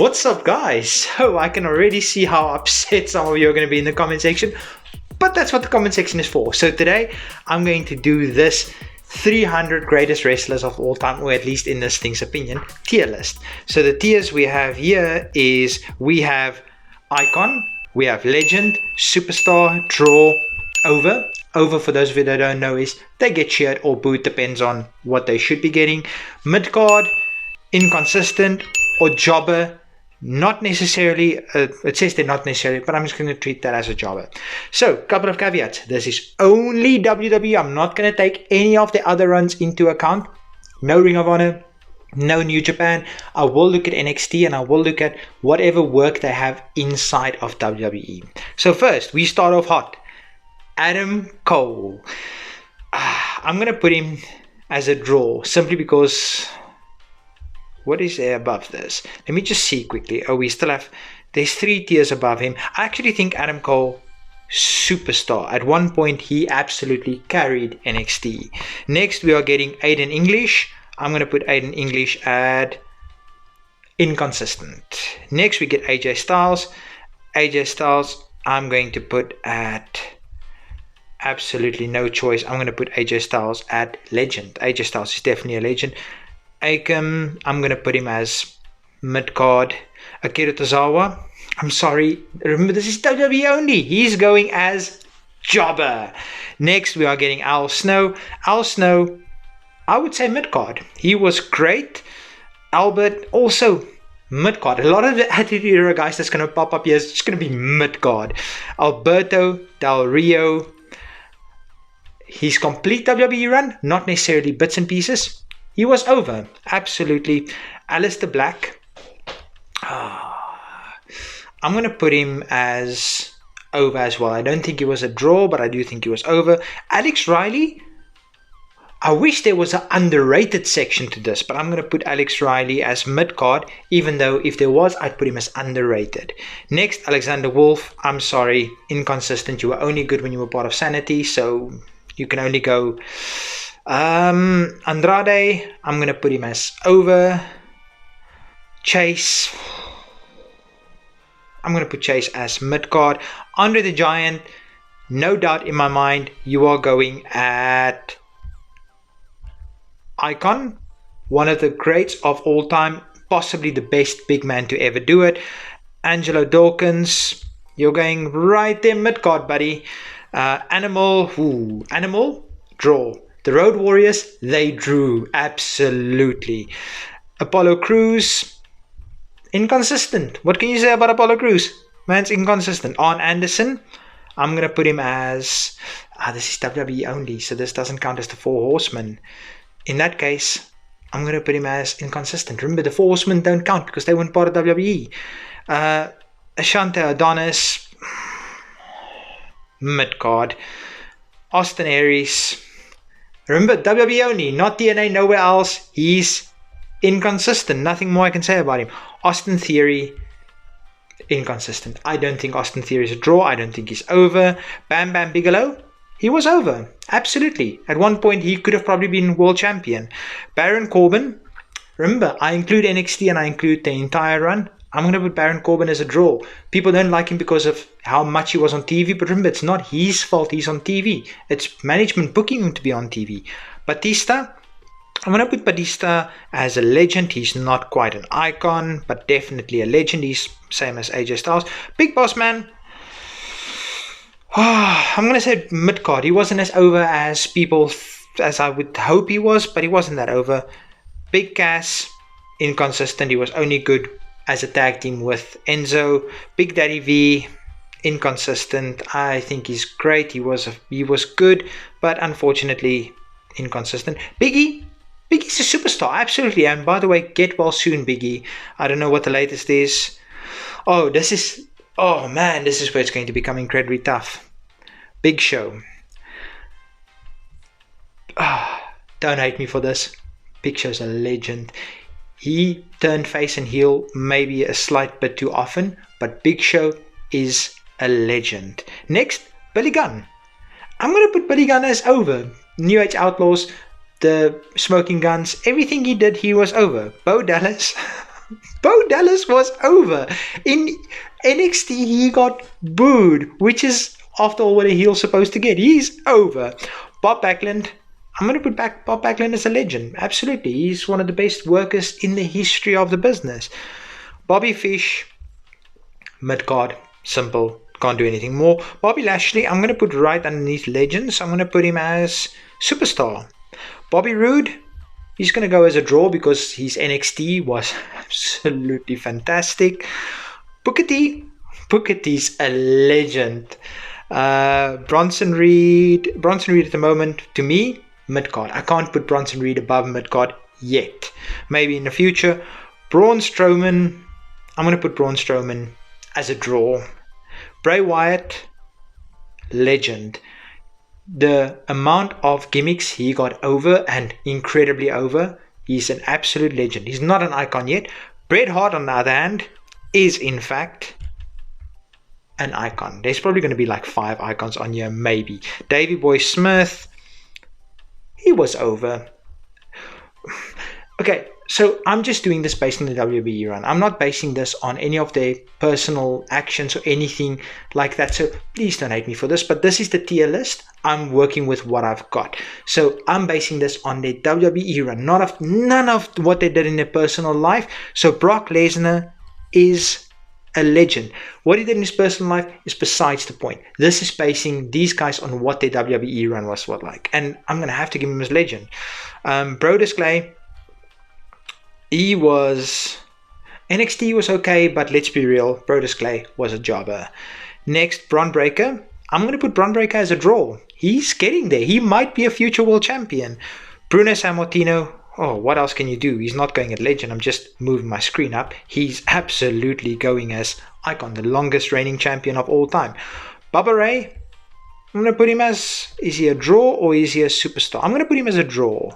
What's up, guys? So I can already see how upset some of you are going to be in the comment section, but that's what the comment section is for. So today I'm going to do this 300 greatest wrestlers of all time, or at least in this thing's opinion, tier list. So the tiers we have here is we have icon, we have legend, superstar, draw, over. Over, for those of you that don't know, is they get cheered or booed, depends on what they should be getting. Mid-card, inconsistent, or jobber. Not necessarily, it says they're not necessarily, but I'm just going to treat that as a jobber. So, couple of caveats. This is only WWE. I'm not going to take any of the other runs into account. No Ring of Honor, no New Japan. I will look at NXT and I will look at whatever work they have inside of WWE. So first, we start off hot. Adam Cole. I'm going to put him as a draw simply because what is there above this? Let me just see quickly. Oh, we still have, there's 3 tiers above him. I actually think Adam Cole, superstar. At one point, he absolutely carried NXT. Next, we are getting Aiden English. I'm going to put Aiden English at inconsistent. Next, we get AJ Styles. AJ Styles, I'm going to put at absolutely no choice. I'm going to put AJ Styles at legend. AJ Styles is definitely a legend. Akam, I'm going to put him as mid-card. Akira Tozawa, I'm sorry. Remember, this is WWE only. He's going as jobber. Next, we are getting Al Snow. Al Snow, I would say mid-card. He was great. Albert, also mid-card. A lot of the Attitude Era guys that's going to pop up here is just going to be mid-card. Alberto Del Rio, his complete WWE run, not necessarily bits and pieces. He was over, absolutely. Aleister Black, I'm going to put him as over as well. I don't think he was a draw, but I do think he was over. Alex Riley, I wish there was an underrated section to this, but I'm going to put Alex Riley as mid-card, even though if there was, I'd put him as underrated. Next, Alexander Wolf, I'm sorry, inconsistent. You were only good when you were part of Sanity, so you can only go. Andrade, I'm going to put him as over. Chase, I'm going to put Chase as mid-card. Andre the Giant, no doubt in my mind, you are going at icon. One of the greats of all time, possibly the best big man to ever do it. Angelo Dawkins, you're going right there mid-card, buddy. Animal, draw. The Road Warriors, they drew, absolutely. Apollo Crews, inconsistent. What can you say about Apollo Crews? Man's inconsistent. Arn Anderson, I'm going to put him as, this is WWE only, so this doesn't count as the 4 Horsemen. In that case, I'm going to put him as inconsistent. Remember, the 4 Horsemen don't count because they weren't part of WWE. Ashante Adonis, mid-card. Austin Aries, remember, WWE only, not TNA, nowhere else. He's inconsistent. Nothing more I can say about him. Austin Theory, inconsistent. I don't think Austin Theory is a draw. I don't think he's over. Bam Bam Bigelow, he was over. Absolutely. At one point, he could have probably been world champion. Baron Corbin, remember, I include NXT and I include the entire run. I'm going to put Baron Corbin as a draw. People don't like him because of how much he was on TV, but remember, it's not his fault he's on TV. It's management booking him to be on TV. Batista, I'm going to put Batista as a legend. He's not quite an icon, but definitely a legend. He's same as AJ Styles. Big Boss Man, I'm going to say mid-card. He wasn't as over as people, as I would hope he was, but he wasn't that over. Big Cass, inconsistent. He was only good as a tag team with Enzo. Big Daddy V, inconsistent. I think he's great. He was good, but unfortunately inconsistent. Biggie's a superstar, absolutely. And by the way, get well soon, Biggie. I don't know what the latest is. This is where it's going to become incredibly tough. Big Show. Don't hate me for this. Big Show's a legend. He turned face and heel maybe a slight bit too often, but Big Show is a legend. Next, Billy Gunn. I'm going to put Billy Gunn as over. New Age Outlaws, the Smoking Guns, everything he did, he was over. Bo Dallas, Bo Dallas was over. In NXT, he got booed, which is, after all, what a heel's supposed to get. He's over. Bob Backlund, I'm going to put back Bob Backlund as a legend. Absolutely. He's one of the best workers in the history of the business. Bobby Fish, mid-card, simple, can't do anything more. Bobby Lashley, I'm going to put right underneath legends. I'm going to put him as superstar. Bobby Roode, he's going to go as a draw because his NXT was absolutely fantastic. Booker T's a legend. Bronson Reed at the moment, to me, mid-card. I can't put Bronson Reed above mid-card yet. Maybe in the future. Braun Strowman, I'm going to put Braun Strowman as a draw. Bray Wyatt, legend. The amount of gimmicks he got over, and incredibly over, he's an absolute legend. He's not an icon yet. Bret Hart, on the other hand, is in fact an icon. There's probably going to be like 5 icons on here, maybe. Davey Boy Smith, he was over. Okay, so I'm just doing this based on the WWE run. I'm not basing this on any of their personal actions or anything like that. So please don't hate me for this, but this is the tier list. I'm working with what I've got. So I'm basing this on their WWE run, none of what they did in their personal life. So Brock Lesnar is a legend. What he did in his personal life is besides the point. This is basing these guys on what their WWE run was like. And I'm going to have to give him as legend. Brodus Clay, he was... NXT was okay, but let's be real, Brodus Clay was a jobber. Next, Bron Breakker. I'm going to put Bron Breakker as a draw. He's getting there. He might be a future world champion. Bruno Sammartino, oh, what else can you do? He's not going at legend. I'm just moving my screen up. He's absolutely going as icon, the longest reigning champion of all time. Bubba Ray, I'm going to put him as, is he a draw or is he a superstar? I'm going to put him as a draw.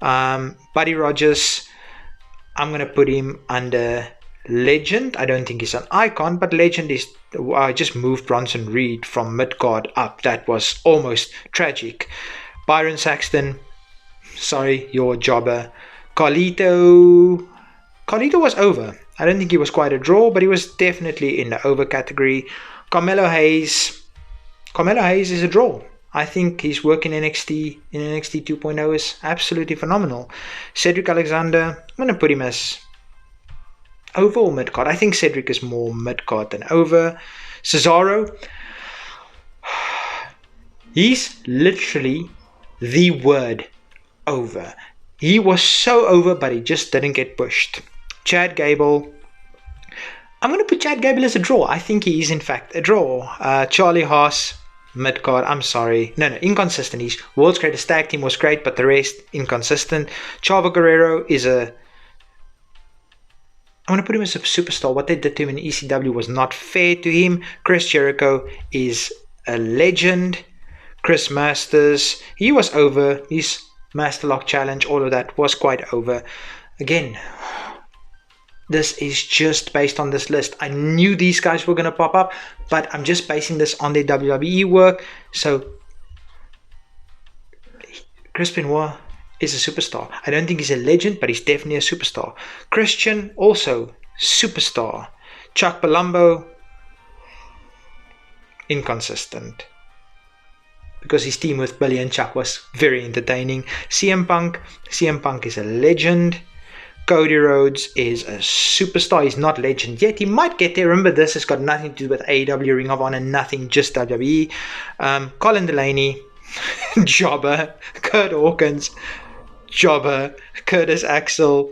Buddy Rogers, I'm going to put him under legend. I don't think he's an icon, but legend is... I just moved Bronson Reed from mid-card up. That was almost tragic. Byron Saxton, sorry, you're a jobber. Carlito was over. I don't think he was quite a draw, but he was definitely in the over category. Carmelo Hayes is a draw. I think his work in NXT 2.0 is absolutely phenomenal. Cedric Alexander, I'm going to put him as over or mid-card. I think Cedric is more mid-card than over. Cesaro, he's literally the word over. He was so over, but he just didn't get pushed. Chad Gable, I'm going to put Chad Gable as a draw. I think he is in fact a draw. Charlie Haas, mid-card, I'm sorry. No, inconsistent. His world's greatest tag team was great, but the rest, inconsistent. Chavo Guerrero is a... I'm going to put him as a superstar. What they did to him in ECW was not fair to him. Chris Jericho is a legend. Chris Masters, he was over. His Masterlock challenge, all of that was quite over. Again, this is just based on this list. I knew these guys were going to pop up, but I'm just basing this on their WWE work. So, Chris Benoit is a superstar. I don't think he's a legend, but he's definitely a superstar. Christian, also superstar. Chuck Palumbo, inconsistent, because his team with Billy and Chuck was very entertaining. CM Punk is a legend. Cody Rhodes is a superstar. He's not legend yet. He might get there. Remember, this has got nothing to do with AEW, Ring of Honor, nothing, just WWE. Colin Delaney, jobber. Kurt Hawkins, jobber. Curtis Axel,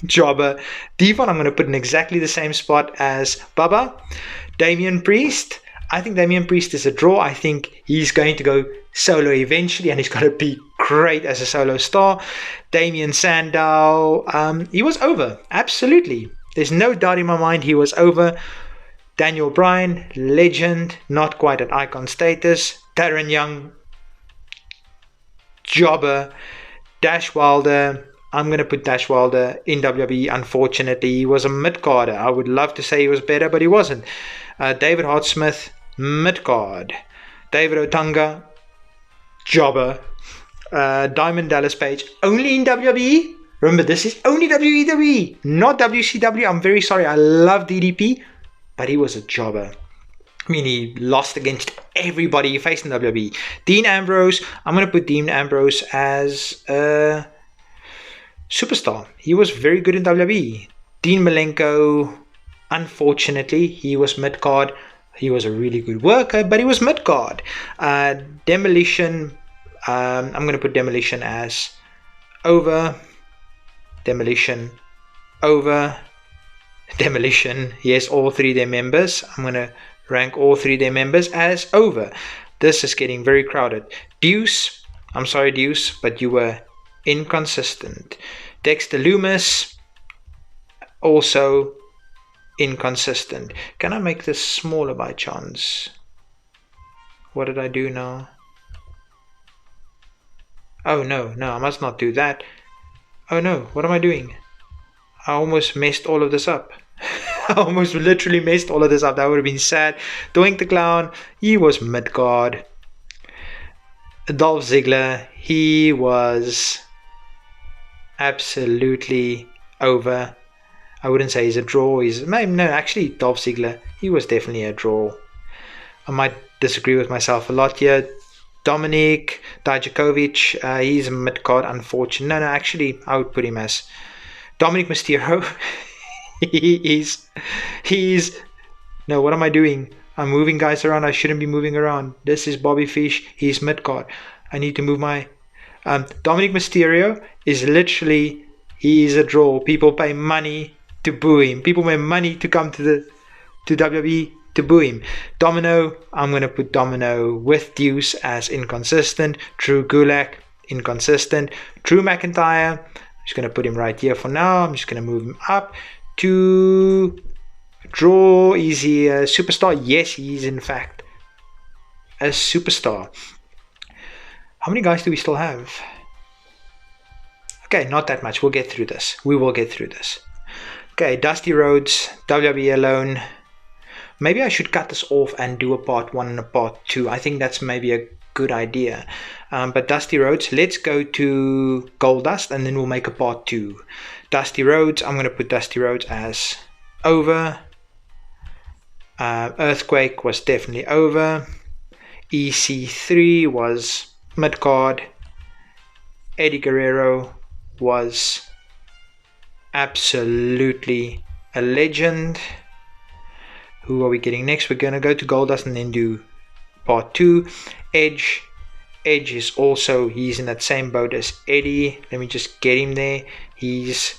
jobber. Devon, I'm going to put in exactly the same spot as Bubba. Damian Priest, I think Damian Priest is a draw. I think he's going to go solo eventually, and he's going to be great as a solo star. Damian Sandow, he was over. Absolutely. There's no doubt in my mind he was over. Daniel Bryan, legend, not quite at icon status. Darren Young, jobber. Dash Wilder, I'm going to put Dash Wilder in WWE. Unfortunately, he was a mid-carder. I would love to say he was better, but he wasn't. David Hart Smith, mid-card. David Otunga, jobber. Diamond Dallas Page, only in WWE. Remember, this is only WWE, not WCW. I'm very sorry. I love DDP, but he was a jobber. I mean, he lost against everybody he faced in WWE. Dean Ambrose, I'm going to put Dean Ambrose as a superstar. He was very good in WWE. Dean Malenko, unfortunately, he was mid-card. He was a really good worker, but he was mid-card. Demolition, I'm going to put Demolition as over. Demolition, over. Demolition, yes, all three of their members. I'm going to rank all three of their members as over. This is getting very crowded. Deuce, I'm sorry Deuce, but you were inconsistent. Dexter Lumis, also inconsistent. Can I make this smaller by chance? What did I do now? Oh no, I must not do that. Oh no, what am I doing? I almost messed all of this up. I almost literally messed all of this up. That would have been sad. Doink the Clown, he was mid-card. Dolph Ziggler, he was absolutely over. I wouldn't say he's a draw. No, actually, Dolph Ziggler, he was definitely a draw. I might disagree with myself a lot here. Dominic Dijakovic, he's a mid-card, unfortunately. No, actually, I would put him as Dominic Mysterio. He's no, what am I doing? I'm moving guys around. I shouldn't be moving around. This is Bobby Fish. He's mid-card. I need to move my Dominic Mysterio is literally, he is a draw. People pay money to boo him. People pay money to come to WWE to boo him. Domino, I'm going to put Domino with Deuce as inconsistent. Drew Gulak, inconsistent. Drew McIntyre, I'm just going to put him right here for now. I'm just going to move him up to draw. Is he a superstar? Yes, he is in fact a superstar. How many guys do we still have? Okay, not that much. We'll get through this. We will get through this. Okay, Dusty Rhodes, WWE alone. Maybe I should cut this off and do a part 1 and a part 2. I think that's maybe a good idea. But Dusty Rhodes, let's go to Goldust and then we'll make a part 2. Dusty Rhodes, I'm going to put Dusty Rhodes as over. Earthquake was definitely over. EC3 was mid-card. Eddie Guerrero was absolutely a legend. Who are we getting next? We're going to go to Goldust and then do part 2. Edge is also, he's in that same boat as Eddie. Let me just get him there. He's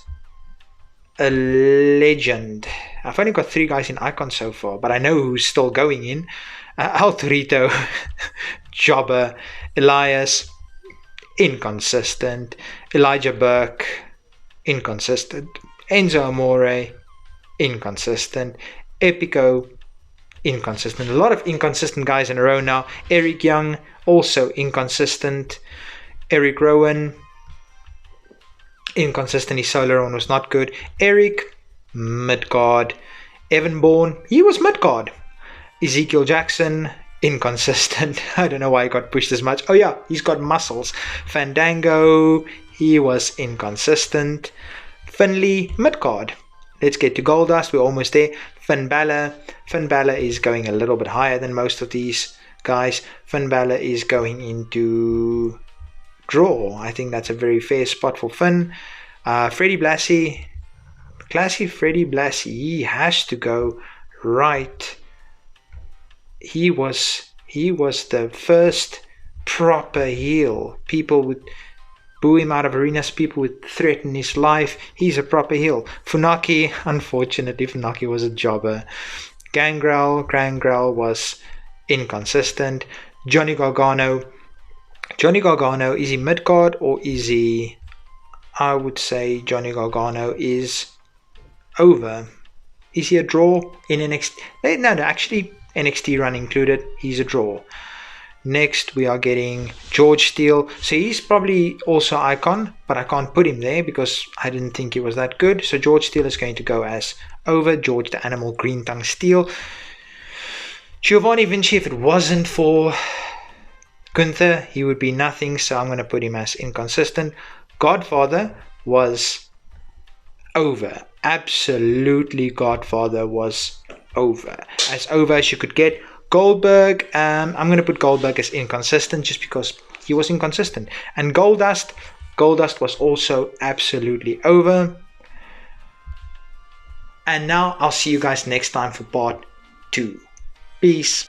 a legend. I've only got 3 guys in Icon so far, but I know who's still going in. El Torito, Jobber, Elias, inconsistent. Elijah Burke, inconsistent. Enzo Amore, inconsistent. Epico, inconsistent. A lot of inconsistent guys in a row now. Eric Young, also inconsistent. Eric Rowan, inconsistent. His solo run was not good. Eric, mid-card. Evan Bourne, he was mid-card. Ezekiel Jackson, inconsistent. I don't know why he got pushed as much. Oh yeah, he's got muscles. Fandango, he was inconsistent. Finley, mid-card. Let's get to Goldust. We're almost there. Finn Balor is going a little bit higher than most of these guys. Finn Balor is going into draw. I think that's a very fair spot for Finn. Freddie Blassie, classy Freddie Blassie, he has to go right. He was the first proper heel. People would boo him out of arenas. People would threaten his life. He's a proper heel. Funaki, unfortunately, Funaki was a jobber. Gangrel was inconsistent. Johnny Gargano, is he mid-card or is he... I would say Johnny Gargano is over. Is he a draw in NXT? No, actually NXT run included. He's a draw. Next, we are getting George Steele. So he's probably also Icon, but I can't put him there because I didn't think he was that good. So George Steele is going to go as over. George the Animal Green Tongue Steele. Giovanni Vinci, if it wasn't for Gunther, he would be nothing. So I'm going to put him as inconsistent. Godfather, was over. Absolutely, Godfather was over as you could get. Goldberg, I'm going to put Goldberg as inconsistent just because he was inconsistent. And Goldust was also absolutely over. And now I'll see you guys next time for part 2. Peace.